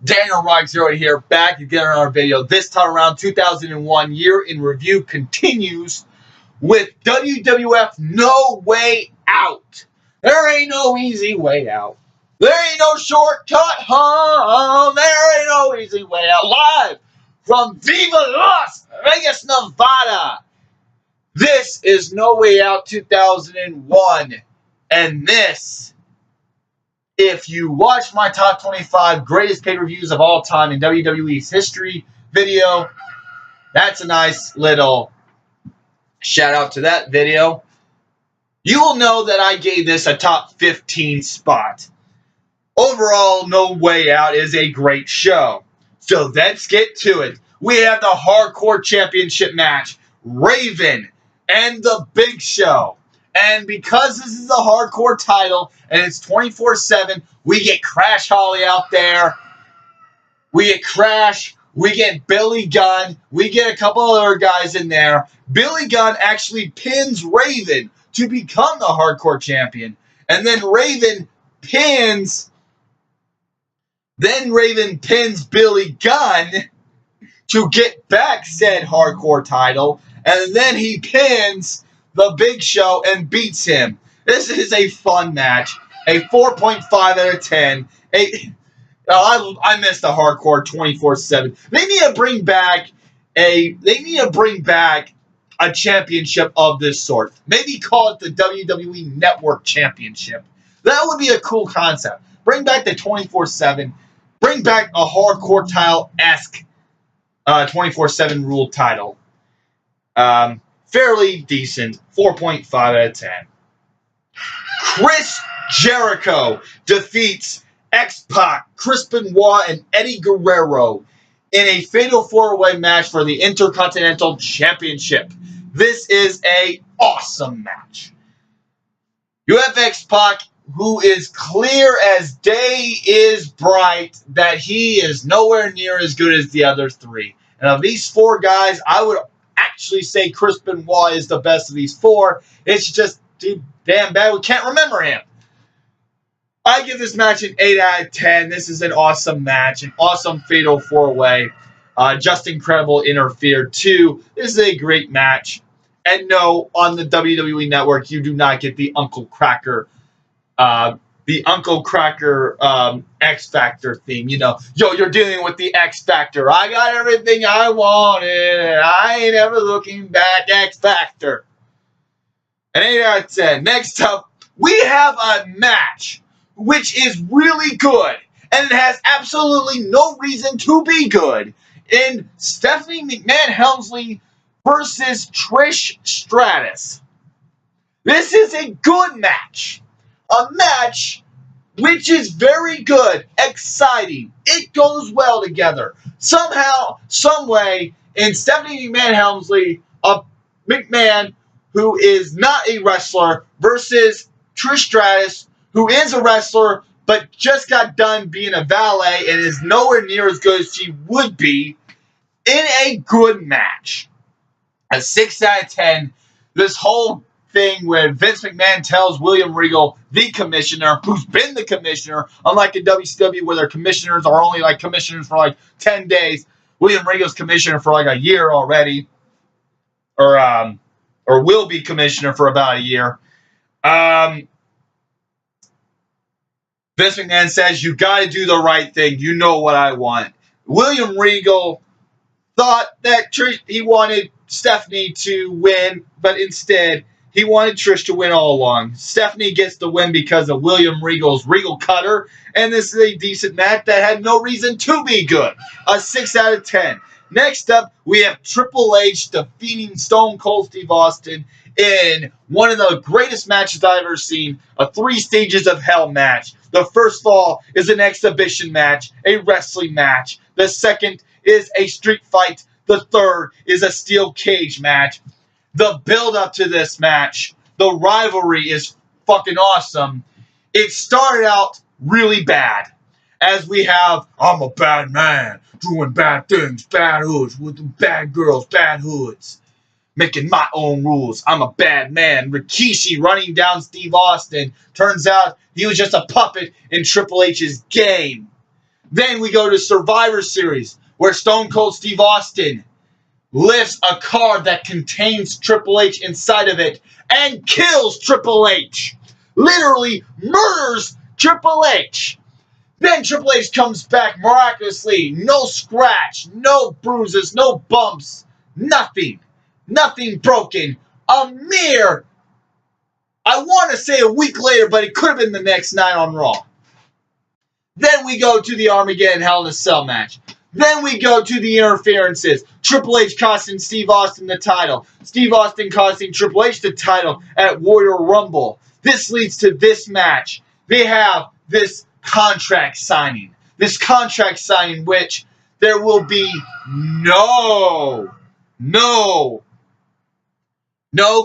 Daniel Rock Zero here, back again on our video. This time around, 2001 year in review continues with WWF No Way Out. There ain't no easy way out. There ain't no shortcut home. There ain't no easy way out. Live from Viva Las Vegas, Nevada. This is No Way Out 2001. And this, if you watch my top 25 greatest pay-per-views of all time in WWE's history video, that's a nice little shout out to that video. You will know that I gave this a top 15 spot. Overall, No Way Out is a great show. So let's get to it. We have the Hardcore Championship match, Raven and the Big Show. And because this is a hardcore title and it's 24/7, we get Crash Holly out there. We get Crash. We get Billy Gunn. We get a couple other guys in there. Billy Gunn actually pins Raven to become the hardcore champion. And then Raven pins Billy Gunn to get back said hardcore title. And then he pins the Big Show and beats him. This is a fun match. A 4.5 out of 10. I miss the hardcore 24/7. They need to bring back a championship of this sort. Maybe call it the WWE Network Championship. That would be a cool concept. Bring back the 24/7. Bring back a hardcore title-esque 24/7 rule title. Fairly decent. 4.5 out of 10. Chris Jericho defeats X-Pac, Chris Benoit, and Eddie Guerrero in a fatal four-way match for the Intercontinental Championship. This is an awesome match. You have X-Pac, who is clear as day is bright that he is nowhere near as good as the other three. And of these four guys, I would actually say Chris Benoit is the best of these four. It's just too damn bad we can't remember him. I give this match an 8 out of 10. This is an awesome match, an awesome fatal four-way. Just Incredible interfered too. This is a great match. And no, on the WWE Network, you do not get the Uncle Cracker X Factor theme. You know, you're dealing with the X Factor. I got everything I wanted, and I ain't ever looking back. X Factor. An 8 out of 10. Next up, we have a match which is really good, and it has absolutely no reason to be good, in Stephanie McMahon Helmsley versus Trish Stratus. This is a good match. A match which is very good, exciting. It goes well together. Somehow, someway, in Stephanie McMahon Helmsley, a McMahon who is not a wrestler versus Trish Stratus, who is a wrestler but just got done being a valet and is nowhere near as good as she would be, in a good match. A 6 out of 10. This whole thing where Vince McMahon tells William Regal, the commissioner, who's been the commissioner, unlike in WCW where their commissioners are only like commissioners for like 10 days, William Regal's commissioner for like a year already, or will be commissioner for about a year. Vince McMahon says, you got to do the right thing. You know what I want. William Regal thought that he wanted Stephanie to win, but instead he wanted Trish to win all along. Stephanie gets the win because of William Regal's Regal Cutter, and this is a decent match that had no reason to be good. A 6 out of 10. Next up, we have Triple H defeating Stone Cold Steve Austin in one of the greatest matches I've ever seen, a 3 stages of hell match. The first of all is an exhibition match, a wrestling match. The second is a street fight. The third is a steel cage match. The build-up to this match, the rivalry is fucking awesome. It started out really bad, as we have, I'm a bad man, doing bad things, bad hoods, with bad girls, bad hoods, making my own rules. I'm a bad man. Rikishi running down Steve Austin. Turns out he was just a puppet in Triple H's game. Then we go to Survivor Series, where Stone Cold Steve Austin lifts a car that contains Triple H inside of it and kills Triple H. Literally murders Triple H. Then Triple H comes back miraculously. No scratch, no bruises, no bumps, nothing. Nothing broken. A mere, I want to say a week later, but it could have been the next night on Raw. Then we go to the Armageddon Hell in a Cell match. Then we go to the interferences. Triple H costing Steve Austin the title. Steve Austin costing Triple H the title at Warrior Rumble. This leads to this match. They have this contract signing. This contract signing which there will be no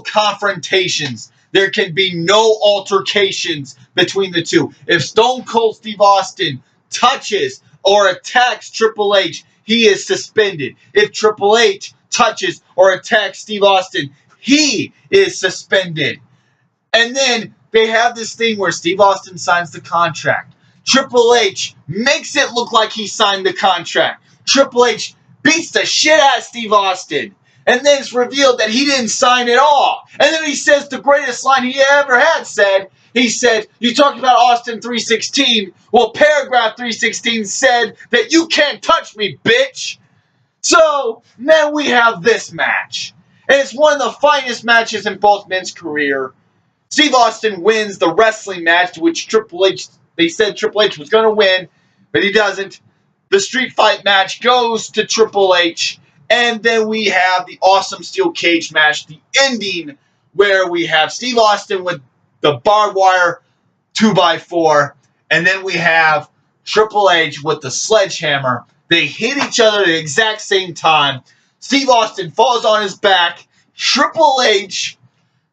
confrontations. There can be no altercations between the two. If Stone Cold Steve Austin touches or attacks Triple H, he is suspended. If Triple H touches or attacks Steve Austin, he is suspended. And then they have this thing where Steve Austin signs the contract. Triple H makes it look like he signed the contract. Triple H beats the shit out of Steve Austin. And then it's revealed that he didn't sign at all. And then he says the greatest line he ever had said. He said, you talked about Austin 3:16. Well, paragraph 3:16 said that you can't touch me, bitch. So, then we have this match. And it's one of the finest matches in both men's career. Steve Austin wins the wrestling match, which Triple H, they said Triple H was going to win, but he doesn't. The street fight match goes to Triple H. And then we have the awesome steel cage match, the ending, where we have Steve Austin with the barbed wire 2x4. And then we have Triple H with the sledgehammer. They hit each other at the exact same time. Steve Austin falls on his back. Triple H,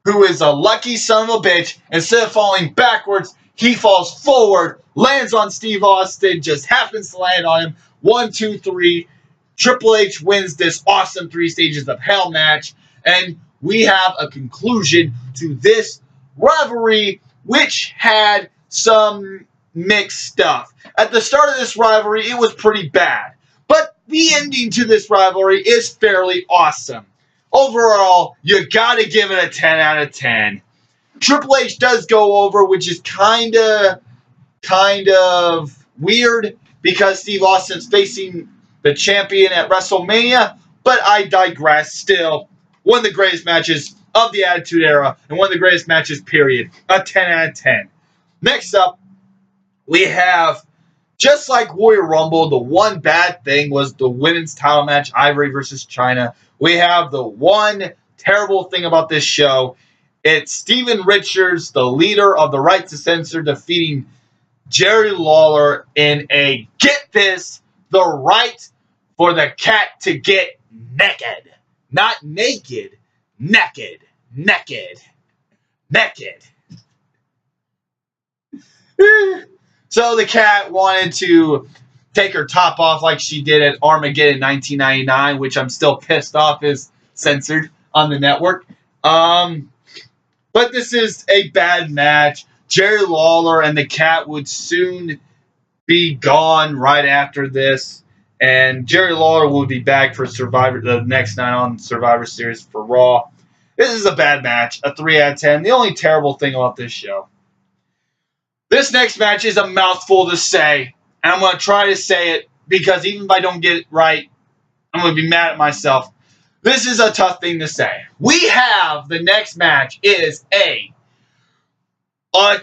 who is a lucky son of a bitch, instead of falling backwards, he falls forward, lands on Steve Austin, just happens to land on him. 1, 2, 3. Triple H wins this awesome 3 Stages of Hell match, and we have a conclusion to this rivalry, which had some mixed stuff. At the start of this rivalry, it was pretty bad, but the ending to this rivalry is fairly awesome. Overall, you gotta give it a 10 out of 10. Triple H does go over, which is kind of weird, because Steve Austin's facing the champion at WrestleMania, but I digress. Still, one of the greatest matches of the Attitude Era, and one of the greatest matches, period. A 10 out of 10. Next up, we have, just like Warrior Rumble, the one bad thing was the women's title match, Ivory versus Chyna. We have the one terrible thing about this show. It's Steven Richards, the leader of the Right to Censor, defeating Jerry Lawler in a, get this, the right for the cat to get naked. Not naked. Naked. Naked. Naked. So the cat wanted to take her top off like she did at Armageddon 1999, which I'm still pissed off is censored on the network. But this is a bad match. Jerry Lawler and the cat would soon be gone right after this. And Jerry Lawler will be back for Survivor the next night on Survivor Series for Raw. This is a bad match, a 3 out of 10. The only terrible thing about this show. This next match is a mouthful to say, and I'm going to try to say it because even if I don't get it right, I'm going to be mad at myself. This is a tough thing to say. We have, the next match is a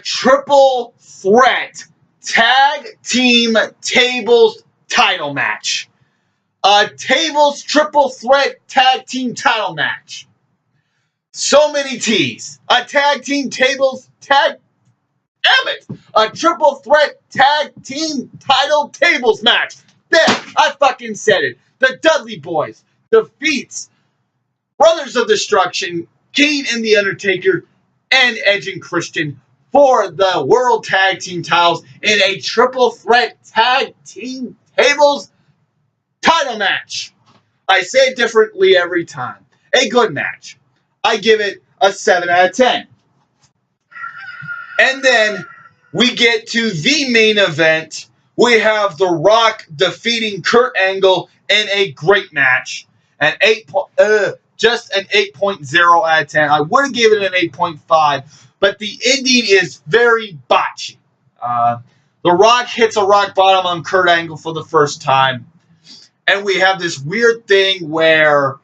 triple threat tag team tables title match. A tables triple threat tag team title match. So many T's. A tag team tables tag. Damn it! A triple threat tag team title tables match. There, I fucking said it. The Dudley Boys defeats Brothers of Destruction, Kane and The Undertaker, and Edge and Christian for the World Tag Team titles in a triple threat tag team tables title match. I say it differently every time. A good match. I give it a 7 out of 10. And then we get to the main event, we have The Rock defeating Kurt Angle in a great match. Just an 8.0 out of 10. I would have given it an 8.5, but the ending is very botchy. The Rock hits a rock bottom on Kurt Angle for the first time. And we have this weird thing where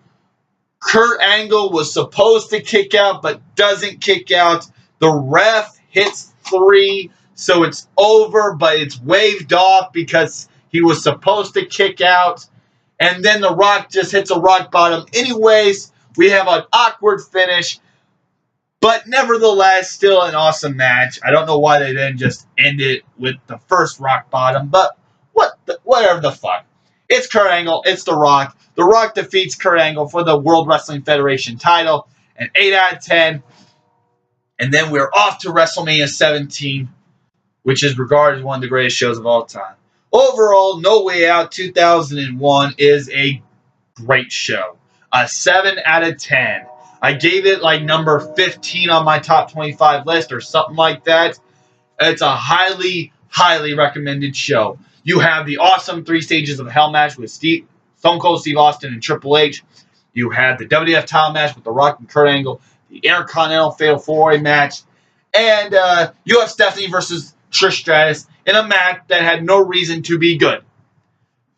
Kurt Angle was supposed to kick out but doesn't kick out. The ref hits 3, so it's over, but it's waved off because he was supposed to kick out. And then The Rock just hits a rock bottom. Anyways, we have an awkward finish, but nevertheless, still an awesome match. I don't know why they didn't just end it with the first rock bottom, but whatever the fuck. It's Kurt Angle. It's The Rock. The Rock defeats Kurt Angle for the World Wrestling Federation title. An 8 out of 10. And then we're off to WrestleMania 17, which is regarded as one of the greatest shows of all time. Overall, No Way Out 2001 is a great show. A 7 out of 10. I gave it like number 15 on my top 25 list or something like that. It's a highly, highly recommended show. You have the awesome 3 Stages of Hell match with Stone Cold Steve Austin and Triple H. You have the WWF title match with The Rock and Kurt Angle. The Intercontinental Fatal 4-Way match. And you have Stephanie versus Trish Stratus in a match that had no reason to be good.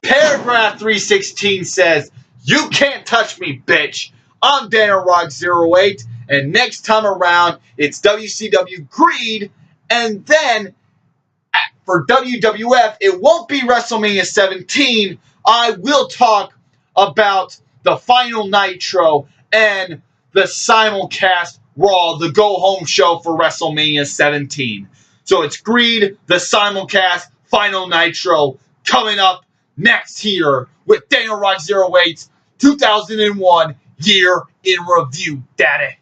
Paragraph 316 says, "You can't touch me, bitch. I'm Dana Rock 08, and next time around, it's WCW Greed, and then for WWF, it won't be WrestleMania 17. I will talk about the final Nitro and the simulcast Raw, the go-home show for WrestleMania 17. So it's Greed, the simulcast, final Nitro, coming up next here with Dana Rock 08's 2001 Year in Review, daddy.